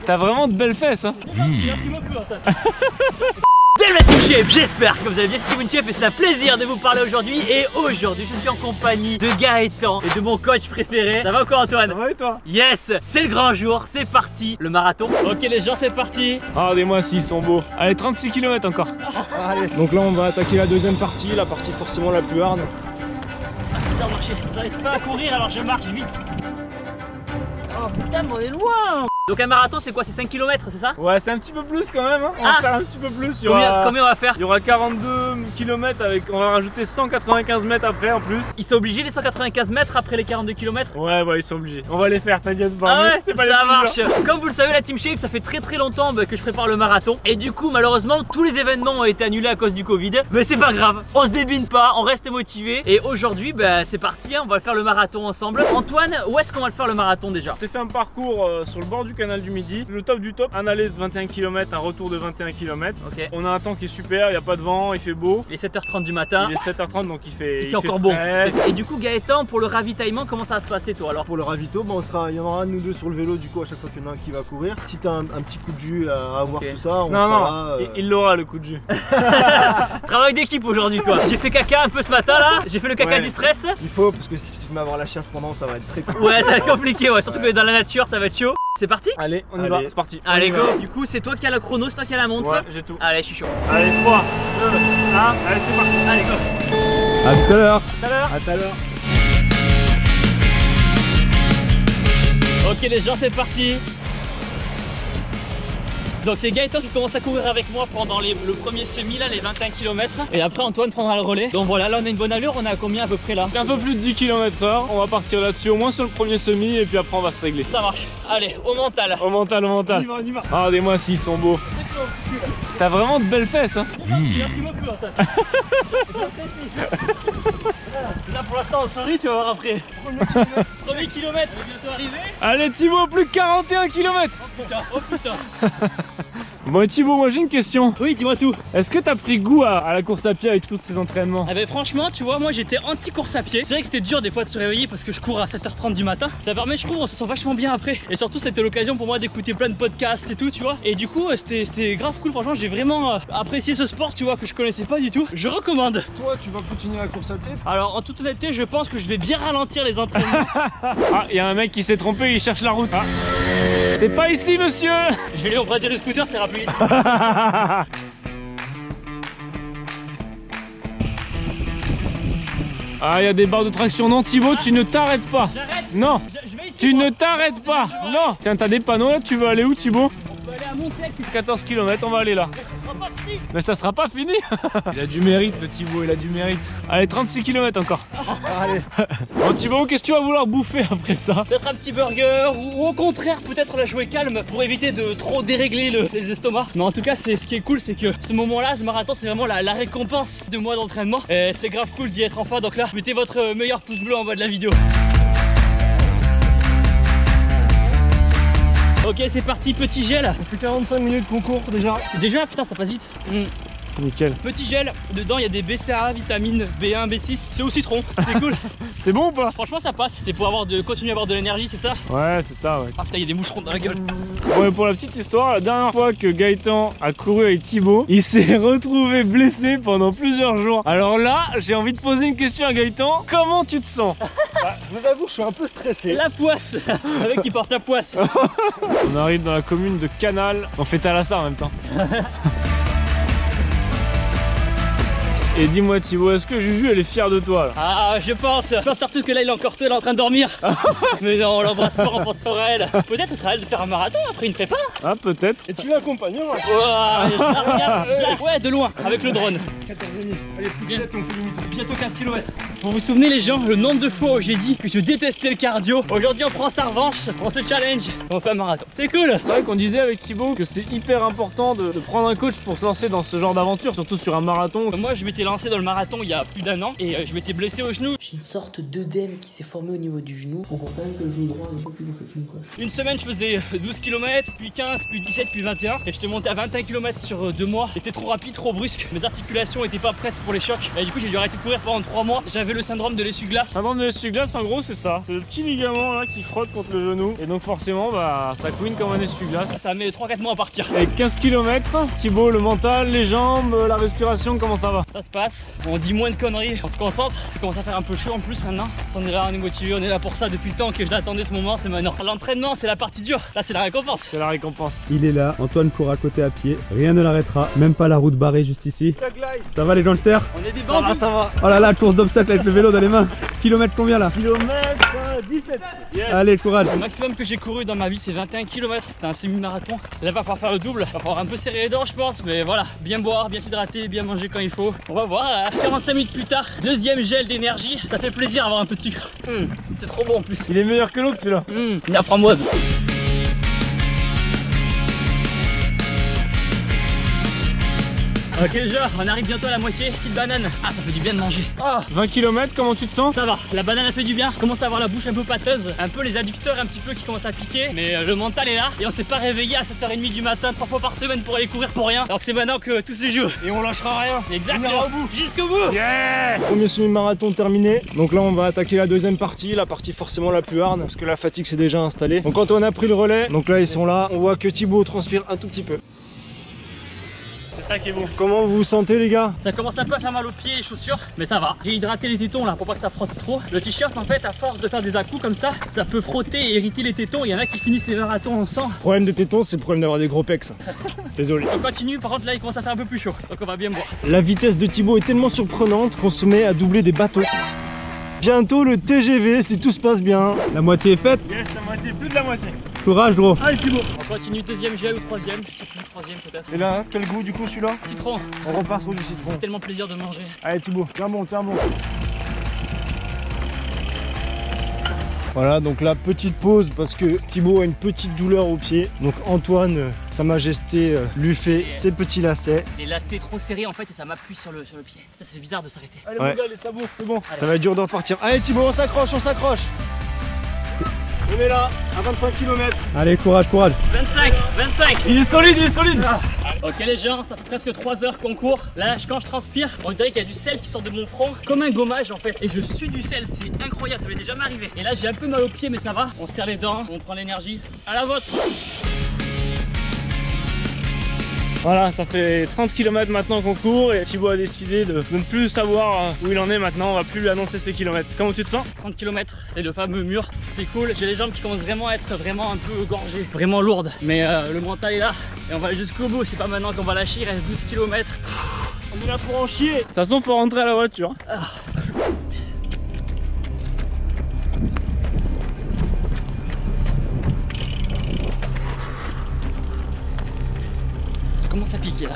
T'as vraiment de belles fesses hein. Merci beaucoup Antoine. Salut la Team Shape, j'espère que vous allez bien, c'est Team Shape et c'est un plaisir de vous parler aujourd'hui. Et aujourd'hui je suis en compagnie de Gaëtan et de mon coach préféré. Ça va quoi Antoine? Ça va et toi? Yes, c'est le grand jour, c'est parti, le marathon. Ok les gens, c'est parti. Regardez-moi s'ils sont beaux. Allez, 36 km encore. Allez. Donc là on va attaquer la deuxième partie, la partie forcément la plus hard. Putain, marcher, j'arrive pas à courir alors je marche vite. Oh putain mais on est loin. Donc un marathon c'est quoi? C'est 5 km, c'est ça? Ouais, c'est un petit peu plus quand même hein. On va faire un petit peu plus. Combien on va faire? Il y aura 42 km avec, on va rajouter 195 mètres après en plus. Ils sont obligés les 195 mètres après les 42 km? Ouais, ils sont obligés. On va les faire, t'inquiète pas. Ah ouais, c'est pas ça marche. Comme vous le savez, la Team Shape, ça fait très longtemps que je prépare le marathon. Et du coup, malheureusement, tous les événements ont été annulés à cause du Covid. Mais c'est pas grave, on se débine pas, on reste motivé. Et aujourd'hui, c'est parti, hein, on va faire le marathon ensemble. Antoine, où est-ce qu'on va le faire le marathon déjà? J'ai fait un parcours sur le bord du canal du Midi. Le top du top, un aller de 21 km, un retour de 21 km. Ok. On a un temps qui est super, il n'y a pas de vent, il fait beau. Il est 7h30 du matin. Il est 7h30 donc il fait encore bon. Et du coup Gaëtan, pour le ravitaillement, comment ça va se passer toi alors? Pour le ravito, il y en aura nous deux sur le vélo du coup à chaque fois qu'il y en a un qui va courir. Si t'as un petit coup de jus à avoir tout ça, on sera là. Il l'aura le coup de jus. Travail d'équipe aujourd'hui quoi. J'ai fait caca un peu ce matin là, j'ai fait le caca du stress. Il faut parce que si tu te mets à avoir la chasse pendant ça va être très compliqué. Ouais ça va être compliqué ouais, surtout que dans la nature ça va être chaud. C'est parti? Allez, on y va, c'est parti. Allez go. Du coup c'est toi qui as la chrono, c'est toi qui as la montre. Ouais, j'ai tout. Allez je suis chaud. Allez 3, 2, 1, allez c'est parti. Allez go. A tout à l'heure. À tout à l'heure. Ok les gens c'est parti. Donc c'est Gaëtan qui commence à courir avec moi pendant le premier semi là, les 21 km. Et après Antoine prendra le relais. Donc voilà, là on a une bonne allure, on a combien à peu près là? Un peu plus de 10 km/h, on va partir là-dessus au moins sur le premier semi et puis après on va se régler. Ça marche. Allez, au mental. Au mental. On y va. Regardez-moi s'ils sont beaux. T'as vraiment de belles fesses hein. Merci beaucoup Antoine. Là pour l'instant on sourit, tu vas voir après. Premier kilomètre, on est bientôt arrivé. Allez Thibaut, plus que 41 km. Oh putain. Bon Thibaut, moi j'ai une question. Oui, dis-moi tout. Est-ce que t'as pris goût à la course à pied avec tous ces entraînements? Eh ben franchement, tu vois, moi j'étais anti-course à pied. C'est vrai que c'était dur des fois de se réveiller parce que je cours à 7h30 du matin. Ça permet, je trouve, on se sent vachement bien après. Et surtout, c'était l'occasion pour moi d'écouter plein de podcasts et tout, tu vois. Et du coup, c'était grave cool. Franchement, j'ai vraiment apprécié ce sport, tu vois, que je connaissais pas du tout. Je recommande. Toi, tu vas continuer la course à pied? Alors, en toute honnêteté, je pense que je vais bien ralentir les entraînements. Ah, il y a un mec qui s'est trompé, il cherche la route. Ah. C'est pas ici, monsieur. Je vais lui emprunter le scooter, ça ira plus vite. Ah, il y a des barres de traction. Non, Thibaut, tu ne t'arrêtes pas. J'arrête. Non, Je vais ici, tu moi. ne t'arrêtes pas. Non. Tiens, t'as des panneaux là, tu veux aller où, Thibaut? On peut aller à Montec. 14 km, on va aller là. Mais ça sera pas fini. Mais ça sera pas fini. Il a du mérite, le Thibaut, il a du mérite. Allez, 36 km encore. Allez. Bon, Thibaut, qu'est-ce que tu vas vouloir bouffer après ça? Peut-être un petit burger ou au contraire peut-être la jouer calme pour éviter de trop dérégler les estomacs. Mais en tout cas, ce qui est cool, c'est que ce moment-là, ce marathon, c'est vraiment la récompense de mois d'entraînement. Et c'est grave cool d'y être enfin. Donc là, mettez votre meilleur pouce bleu en bas de la vidéo. Ok, c'est parti, petit gel. Ça fait 45 minutes qu'on court déjà. Déjà, putain, ça passe vite. Nickel. Petit gel, dedans il y a des BCAA, vitamines B1, B6, c'est au citron, c'est cool. C'est bon ou pas? Franchement ça passe, c'est pour continuer à avoir de l'énergie, c'est ça? Ouais, c'est ça, ouais. Ah putain, il y a des moucherons dans la gueule. Ouais, pour la petite histoire, la dernière fois que Gaëtan a couru avec Thibaut, il s'est retrouvé blessé pendant plusieurs jours. Alors là, j'ai envie de poser une question à Gaëtan. Comment tu te sens? Je vous avoue, je suis un peu stressé. La poisse. Le mec qui porte la poisse. On arrive dans la commune de Canal. On fait Thalassa en même temps. Et dis-moi Thibaut, est-ce que Juju elle est fière de toi là? Ah je pense surtout que là il est encore tôt, il est en train de dormir. Mais non, on l'embrasse fort, on pense sur elle. Peut-être ce sera elle de faire un marathon après une prépa. Ah peut-être. Et tu l'accompagneras. Ouais, de loin, avec le drone. 14 minutes. Allez, plus de 7, on fait limite. Bientôt 15 km. Vous vous souvenez les gens, le nombre de fois où j'ai dit que je détestais le cardio. Aujourd'hui on prend sa revanche, on se challenge, on fait un marathon. C'est cool. C'est vrai qu'on disait avec Thibaut que c'est hyper important de prendre un coach pour se lancer dans ce genre d'aventure, surtout sur un marathon. Moi je m'étais lancé dans le marathon il y a plus d'un an et je m'étais blessé au genou. J'ai une sorte d'œdème qui s'est formé au niveau du genou. On voit quand même que le genou droit est un peu plus gonflé que le gauche. Une semaine je faisais 12 km, puis 15, puis 17, puis 21 et j'étais monté à 21 km sur 2 mois et c'était trop rapide, trop brusque. Mes articulations étaient pas prêtes pour les chocs et du coup j'ai dû arrêter de courir pendant 3 mois. J'avais le syndrome de l'essuie-glace. Syndrome de l'essuie-glace, en gros, c'est ça. C'est le petit ligament là qui frotte contre le genou. Et donc, forcément, bah, ça couine comme un essuie-glace. Ça met 3-4 mois à partir. Et 15 km, Thibaut, le mental, les jambes, la respiration, comment ça va? Ça se passe, on dit moins de conneries, on se concentre. Ça commence à faire un peu chaud en plus maintenant. On est là, on est motivé, on est là pour ça depuis le temps que je l'attendais ce moment, c'est maintenant. L'entraînement, c'est la partie dure. Là, c'est la récompense. C'est la récompense. Il est là, Antoine court à côté à pied, rien ne l'arrêtera, même pas la route barrée juste ici. Ça va les gangsters? On est des Ça va, bandits. ça va. Oh là là, course d'obstacles avec le vélo dans les mains. Kilomètre combien là? Kilomètre 17. Yes. Allez, courage. Le maximum que j'ai couru dans ma vie, c'est 21 km. C'était un semi-marathon. Là, il va falloir faire le double. Il va falloir un peu serrer les dents, je pense. Mais voilà, bien boire, bien s'hydrater, bien manger quand il faut. On va voir. 45 minutes plus tard, deuxième gel d'énergie. Ça fait plaisir d'avoir un peu de sucre. C'est trop bon en plus. Il est meilleur que l'autre celui-là. La framboise. Ok les gens, on arrive bientôt à la moitié. Petite banane. Ah, ça fait du bien de manger. Oh, 20 km, comment tu te sens? ça va, la banane a fait du bien. Commence à avoir la bouche un peu pâteuse, un peu les adducteurs un petit peu qui commencent à piquer. Mais le mental est là. Et on s'est pas réveillé à 7h30 du matin 3 fois par semaine pour aller courir pour rien. Alors que c'est maintenant que tout se joue. Et on lâchera rien. Exactement. On ira au bout. Jusqu'au bout. Yeah. Premier semi-marathon terminé. Donc là on va attaquer la deuxième partie, la partie forcément la plus hard parce que la fatigue s'est déjà installée. Donc Antoine a pris le relais. Donc là ils sont là. On voit que Thibaut transpire un tout petit peu. C'est ça qui est beau. Comment vous vous sentez les gars? Ça commence un peu à faire mal aux pieds et les chaussures, mais ça va. J'ai hydraté les tétons là pour pas que ça frotte trop. Le t-shirt en fait, à force de faire des à-coups comme ça peut frotter et irriter les tétons. Il y en a qui finissent les marathons en sang. Le problème des tétons, c'est le problème d'avoir des gros pecs. Désolé. On continue, par contre là il commence à faire un peu plus chaud. Donc on va bien boire. La vitesse de Thibaut est tellement surprenante qu'on se met à doubler des bateaux. Bientôt le TGV si tout se passe bien. La moitié est faite. Yes, la moitié, plus de la moitié. Courage gros. Allez Thibaut. On continue deuxième gel ou troisième, je sais plus, troisième peut-être. Et là, quel goût du coup celui-là? Citron, On repart sur du citron. tellement plaisir de manger. Allez Thibaut, tiens bon, tiens bon. Voilà, donc la petite pause parce que Thibaut a une petite douleur au pied. Donc Antoine, sa majesté, lui fait ses petits lacets. Les lacets trop serrés en fait et ça m'appuie sur le pied. Putain, ça fait bizarre de s'arrêter. Allez Ouais. mon gars, les sabots, c'est bon. Ça va être dur de repartir. Allez Thibaut, on s'accroche, on s'accroche. On est là, à 25 km. Allez, courage, courage. 25. Il est solide, il est solide. Ok les gens, ça fait presque 3 heures qu'on court. Là, quand je transpire, on dirait qu'il y a du sel qui sort de mon front, comme un gommage en fait. Et je sue du sel, c'est incroyable, ça m'était jamais arrivé. Et là, j'ai un peu mal aux pieds, mais ça va. On serre les dents, on prend l'énergie. À la vôtre. Voilà, ça fait 30 km maintenant qu'on court et Thibaut a décidé de ne plus savoir où il en est maintenant. On va plus lui annoncer ses kilomètres. Comment tu te sens? 30 km, c'est le fameux mur. C'est cool, j'ai les jambes qui commencent vraiment à être vraiment un peu gorgées, vraiment lourdes. Mais le mental est là et on va aller jusqu'au bout. C'est pas maintenant qu'on va lâcher, il reste 12 km. On est là pour en chier. De toute façon, faut rentrer à la voiture. Commence à piquer là.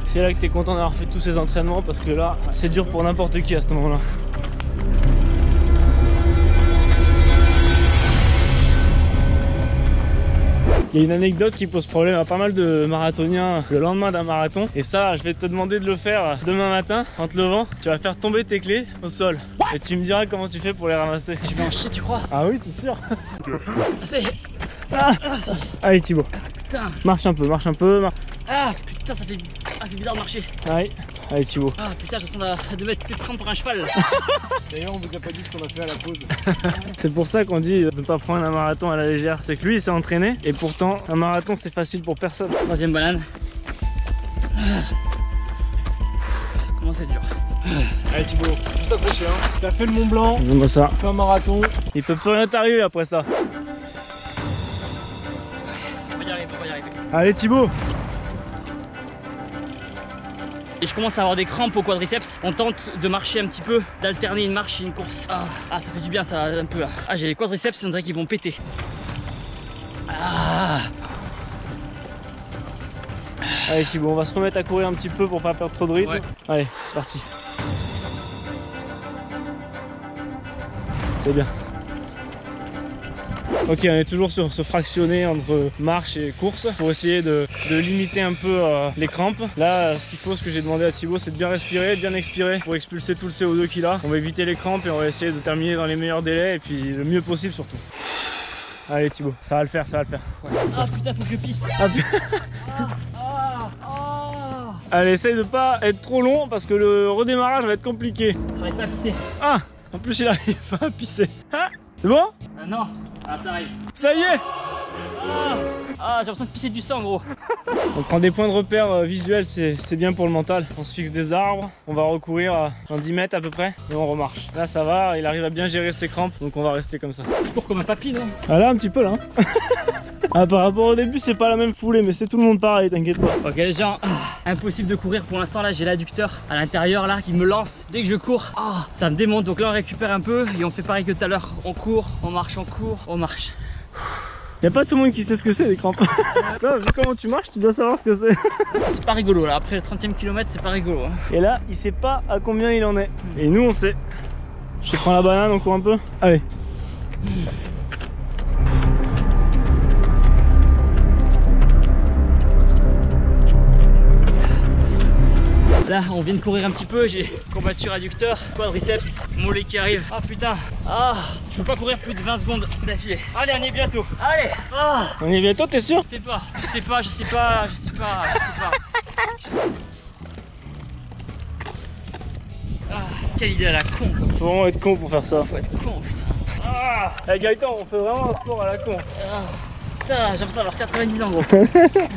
C'est là que t'es content d'avoir fait tous ces entraînements parce que là, c'est dur pour n'importe qui à ce moment-là. Il y a une anecdote qui pose problème à pas mal de marathoniens le lendemain d'un marathon. Et ça, je vais te demander de le faire demain matin en te levant. Tu vas faire tomber tes clés au sol. Et tu me diras comment tu fais pour les ramasser. Je vais en chier, tu crois? Ah oui, c'est sûr. C'est... ça... Allez Thibaut, Putain. marche un peu, marche un peu. Ah putain, ça fait... Ah, c'est bizarre de marcher. Allez, allez Thibaut. Ah putain, je sens de mettre les trains pour un cheval. D'ailleurs, on vous a pas dit ce qu'on a fait à la pause. C'est pour ça qu'on dit de ne pas prendre un marathon à la légère. C'est que lui il s'est entraîné et pourtant un marathon c'est facile pour personne. Troisième banane. Ça commence à être dur. Allez Thibaut, faut s'accrocher hein. T'as fait le Mont Blanc, Bon ça, t'as fait un marathon. il peut plus rien t'arriver après ça. On va y arriver, on va y arriver. Allez Thibaut. Et je commence à avoir des crampes au quadriceps. On tente de marcher un petit peu, d'alterner une marche et une course. Ah, ça fait du bien ça un peu là. Ah, j'ai les quadriceps, on dirait qu'ils vont péter. Ah. Allez Thibaut, on va se remettre à courir un petit peu pour pas perdre trop de rythme. Ouais. Allez, c'est parti. C'est bien. Ok, on est toujours sur ce fractionné entre marche et course pour essayer de limiter un peu les crampes. Là, ce qu'il faut, ce que j'ai demandé à Thibaut, c'est de bien respirer, de bien expirer pour expulser tout le CO2 qu'il a. On va éviter les crampes et on va essayer de terminer dans les meilleurs délais et puis le mieux possible surtout. Allez Thibaut, ça va le faire, ça va le faire. Ah putain, faut que je pisse. Ah, Allez, essaye de pas être trop long parce que le redémarrage va être compliqué. J'arrive pas à pisser. Ah, en plus il arrive pas à pisser. Ah, c'est bon? Non, ah, ça arrive. Ça y est. Ah, j'ai l'impression de pisser du sang gros. On prend des points de repère visuels, c'est bien pour le mental. On se fixe des arbres, on va recourir dans 10 mètres à peu près et on remarche. Là ça va, il arrive à bien gérer ses crampes, donc on va rester comme ça. Je cours comme un papy, non? Ah là un petit peu là. Ah, par rapport au début c'est pas la même foulée, mais c'est tout le monde pareil, t'inquiète pas. Ok les gens, impossible de courir pour l'instant. Là j'ai l'adducteur à l'intérieur là qui me lance dès que je cours. Ça me démonte, donc là on récupère un peu et on fait pareil que tout à l'heure. On court, on marche, on marche. Y'a pas tout le monde qui sait ce que c'est les crampes. Toi, vu comment tu marches, tu dois savoir ce que c'est. C'est pas rigolo là, après le 30e kilomètre c'est pas rigolo hein. Et là, il sait pas à combien il en est. Et nous on sait. Je te prends la banane, on court un peu. Allez. Là on vient de courir un petit peu, j'ai combattu adducteur, quadriceps, mollet qui arrive. Ah putain, je peux pas courir plus de 20 secondes d'affilée. Allez, on y est bientôt. Allez. On y est bientôt, t'es sûr? Je sais pas. Quelle idée à la con quoi. Faut vraiment être con pour faire ça. Faut être con putain. Hey Gaëtan, on fait vraiment un sport à la con. Putain, j'ai l'impression d'avoir 90 ans gros.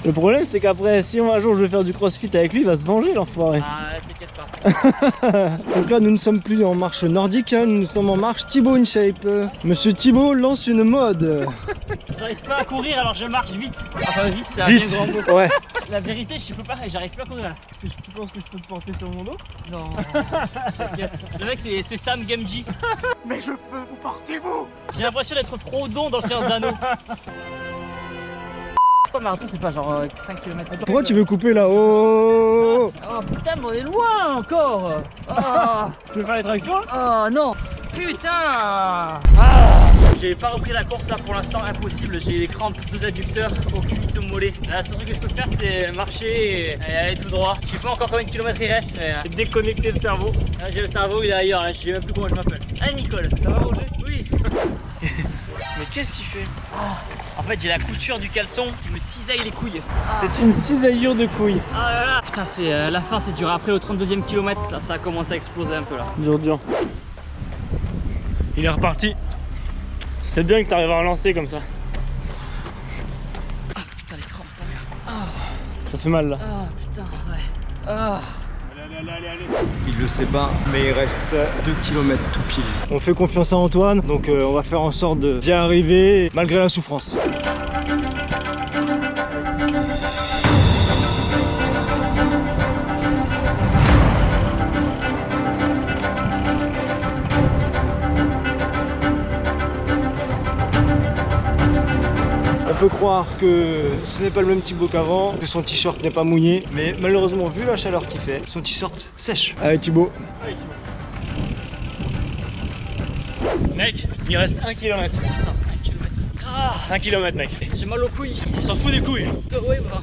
Le problème c'est qu'après, si un jour je vais faire du crossfit avec lui, il va se venger l'enfoiré. T'inquiète pas. Donc là nous ne sommes plus en marche nordique, hein, nous sommes en marche Thibaut in shape. Monsieur Thibaut lance une mode. J'arrive pas à courir alors je marche vite. Enfin vite, c'est un Vite. bien grand mot. Ouais. La vérité, je peux pas, j'arrive pas à courir là. Tu penses que je peux te porter sur mon dos? Non. T'inquiète. Le mec c'est Sam Gamgee. Mais je peux vous porter vous. J'ai l'impression d'être Frodon dans le Seigneur des Anneaux. Pourquoi marathon c'est pas genre 5 km? Pourquoi tu veux couper là? Oh putain mais on est loin encore. Tu veux faire les tractions? Non. Putain. J'ai pas repris la course là pour l'instant, impossible. J'ai des crampes, 2 adducteurs au cuisse et au mollet. Là, le seul truc que je peux faire c'est marcher et aller tout droit. Je sais pas encore combien de kilomètres il reste mais... Déconnecter le cerveau. Là j'ai le cerveau il est ailleurs, là je sais même plus comment je m'appelle. Ah Nicole, ça va Roger? Oui. Mais qu'est-ce qu'il fait? En fait j'ai la couture du caleçon qui me cisaille les couilles. C'est une cisaillure de couilles. Ah là là. Putain c'est la fin c'est dur. Après au 32e kilomètre là ça a commencé à exploser un peu là. Dur. Il est reparti. C'est bien que tu arrives à relancer comme ça. Ah putain les crampes ça merde. Ça fait mal là. Putain ouais. Allez. Il le sait pas, mais il reste 2 km tout pile. On fait confiance à Antoine, donc on va faire en sorte de bien arriver malgré la souffrance. On peut croire que ce n'est pas le même Thibaut qu'avant, que son t-shirt n'est pas mouillé, mais malheureusement vu la chaleur qu'il fait, son t-shirt sèche. Allez Thibaut. Mec, il reste 1 km. Putain 1 km. 1 km mec. J'ai mal aux couilles. On s'en fout des couilles. Oui bah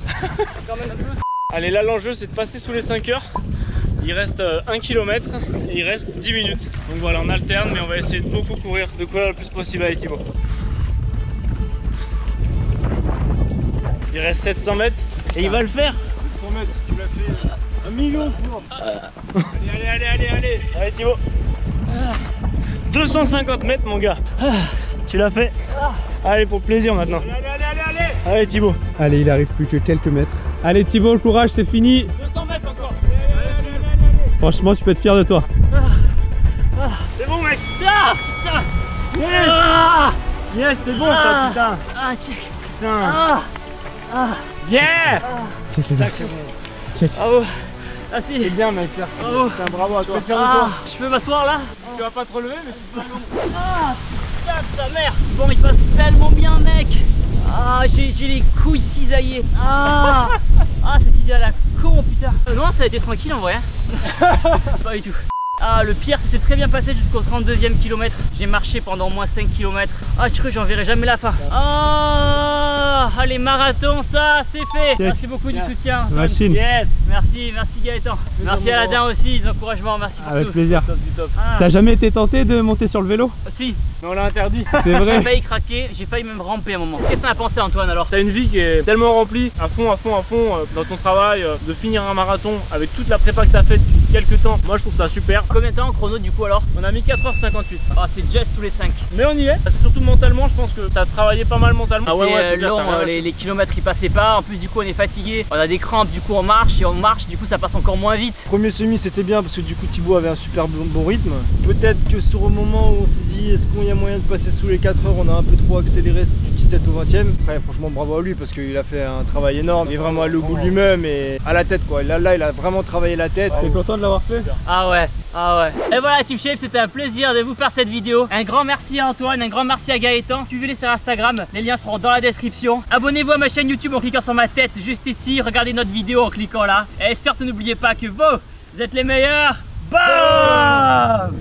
quand même un peu. Allez là l'enjeu c'est de passer sous les 5 heures. Il reste 1 km et il reste 10 minutes. Donc voilà on alterne mais on va essayer de beaucoup courir, de courir le plus possible avec Thibaut. Il reste 700 mètres et il va le faire. 700 mètres, tu l'as fait 1 million de fois. Allez Allez Thibaut. 250 mètres mon gars. Tu l'as fait. Allez pour le plaisir maintenant. Allez Thibaut. Allez, il arrive plus que quelques mètres. Allez Thibaut, le courage, c'est fini. 200 mètres encore. Franchement, tu peux être fier de toi. C'est bon mec. Yes. Yes c'est bon ça putain. Check. Putain. Yeah. Ça c'est bon. Bravo. Ah si. C'est bien mec. Bravo. Putain, bravo à toi. Je peux m'asseoir là? Tu vas pas te relever mais tu peux aller. Putain de sa mère. Bon il passe tellement bien mec. J'ai les couilles cisaillées. Cette idée à la con putain. Non ça a été tranquille en vrai. Pas du tout. Le pire ça s'est très bien passé jusqu'au 32e kilomètre. J'ai marché pendant au moins 5 km. Je crois que j'en verrai jamais la fin. allez, marathon, ça c'est fait. Merci beaucoup du soutien. Antoine. Machine. Yes, merci Gaëtan. Merci à Aladin aussi, des encouragements, merci pour Avec tout. plaisir. Top du top. Ah. T'as jamais été tenté de monter sur le vélo? Si, Mais on l'a interdit. C'est j'ai vrai. failli craquer, j'ai failli même ramper un moment. Qu'est-ce que t'en as pensé Antoine alors? T'as une vie qui est tellement remplie, à fond dans ton travail, de finir un marathon avec toute la prépa que t'as fait depuis quelques temps. Moi je trouve ça super. Combien de temps en chrono du coup alors? On a mis 4h58. Oh, c'est just sous les 5. Mais on y est. C'est surtout mentalement, je pense que t'as travaillé pas mal mentalement. Ah C'était super, long, t'as rien lâché. les kilomètres ils passaient pas. En plus du coup on est fatigué, on a des crampes, du coup on marche et on marche, du coup ça passe encore moins vite. Premier semi c'était bien parce que du coup Thibaut avait un super bon rythme. Peut-être que sur le moment où on s'est dit est-ce qu'il y a moyen de passer sous les 4 heures, on a un peu trop accéléré du 17 au 20e. Après franchement bravo à lui parce qu'il a fait un travail énorme. Il est vraiment allé au bout de lui-même et à la tête quoi. Là il a vraiment travaillé la tête. T'es content de l'avoir fait? Ah ouais. Et voilà Team Shape, c'était un plaisir de vous faire cette vidéo. Un grand merci à Antoine, un grand merci à Gaëtan. Suivez-les sur Instagram, les liens seront dans la description. Abonnez-vous à ma chaîne YouTube en cliquant sur ma tête juste ici. Regardez notre vidéo en cliquant là. Et surtout n'oubliez pas que vous êtes les meilleurs. Bam!